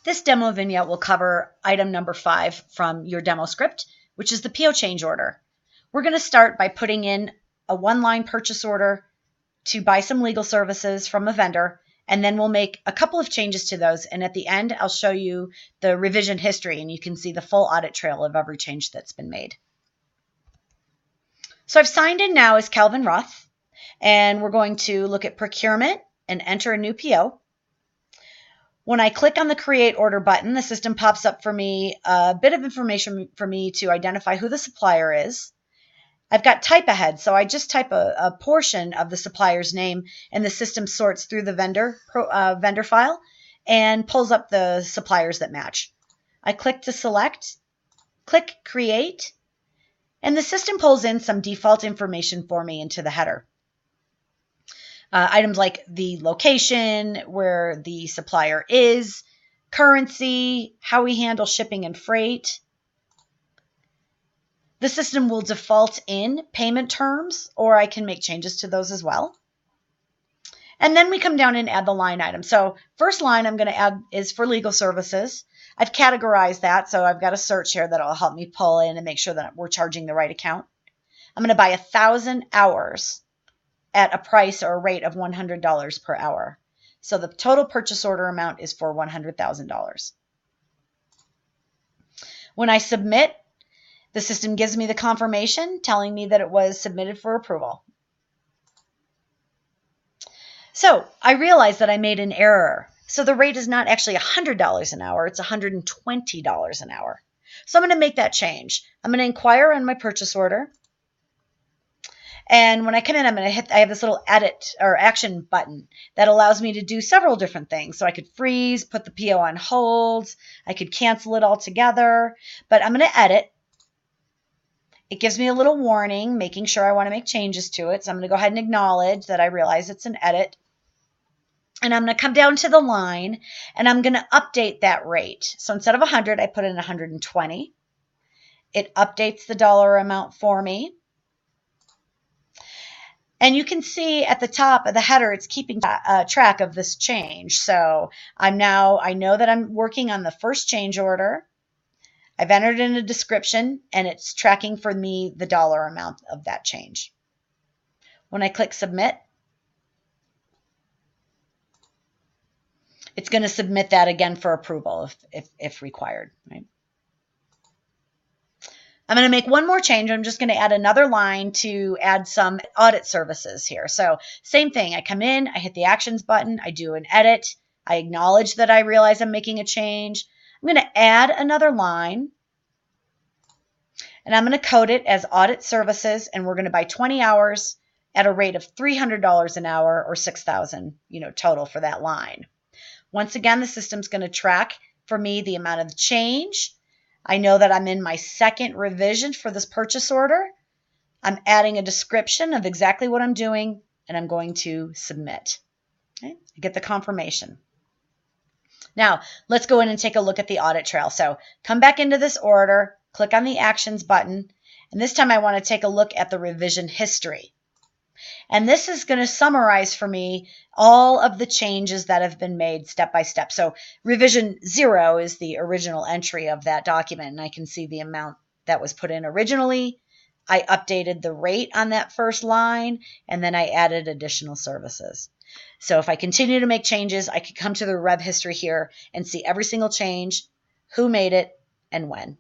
This demo vignette will cover item number 5 from your demo script, which is the PO change order. We're going to start by putting in a one-line purchase order to buy some legal services from a vendor, and then we'll make a couple of changes to those. And at the end, I'll show you the revision history, and you can see the full audit trail of every change that's been made. So I've signed in now as Calvin Roth, and we're going to look at procurement and enter a new PO. When I click on the Create Order button, the system pops up for me a bit of information for me to identify who the supplier is. I've got type ahead, so I just type a portion of the supplier's name, and the system sorts through the vendor file and pulls up the suppliers that match. I click to select, click Create, and the system pulls in some default information for me into the header. Items like the location, where the supplier is, currency, how we handle shipping and freight. The system will default in payment terms, or I can make changes to those as well. And then we come down and add the line item. So first line I'm going to add is for legal services. I've categorized that, so I've got a search here that'll help me pull in and make sure that we're charging the right account. I'm going to buy 1,000 hours at a price or a rate of $100 per hour. So the total purchase order amount is for $100,000. When I submit, the system gives me the confirmation telling me that it was submitted for approval. So I realized that I made an error. So the rate is not actually $100 an hour, it's $120 an hour. So I'm going to make that change. I'm going to inquire on my purchase order. And when I come in, I have this little edit or action button that allows me to do several different things. So I could freeze, put the PO on hold, I could cancel it altogether, but I'm going to edit. It gives me a little warning, making sure I want to make changes to it. So I'm going to go ahead and acknowledge that I realize it's an edit. And I'm going to come down to the line and I'm going to update that rate. So instead of 100, I put in 120. It updates the dollar amount for me. And you can see at the top of the header, it's keeping track of this change. So I know that I'm working on the first change order. I've entered in a description, and it's tracking for me the dollar amount of that change. When I click Submit, it's going to submit that again for approval if required. Right? I'm going to make one more change. I'm just going to add another line to add some audit services here. So same thing. I come in, I hit the Actions button, I do an edit, I acknowledge that I realize I'm making a change. I'm going to add another line, and I'm going to code it as audit services, and we're going to buy 20 hours at a rate of $300 an hour, or $6,000, total for that line. Once again, the system's going to track for me the amount of change. I know that I'm in my second revision for this purchase order. I'm adding a description of exactly what I'm doing, and I'm going to submit. Okay? I get the confirmation. Now, let's go in and take a look at the audit trail. So come back into this order, click on the Actions button, and this time I want to take a look at the revision history. And this is going to summarize for me all of the changes that have been made step by step. So revision 0 is the original entry of that document, and I can see the amount that was put in originally. I updated the rate on that first line, and then I added additional services. So if I continue to make changes, I could come to the rev history here and see every single change, who made it, and when.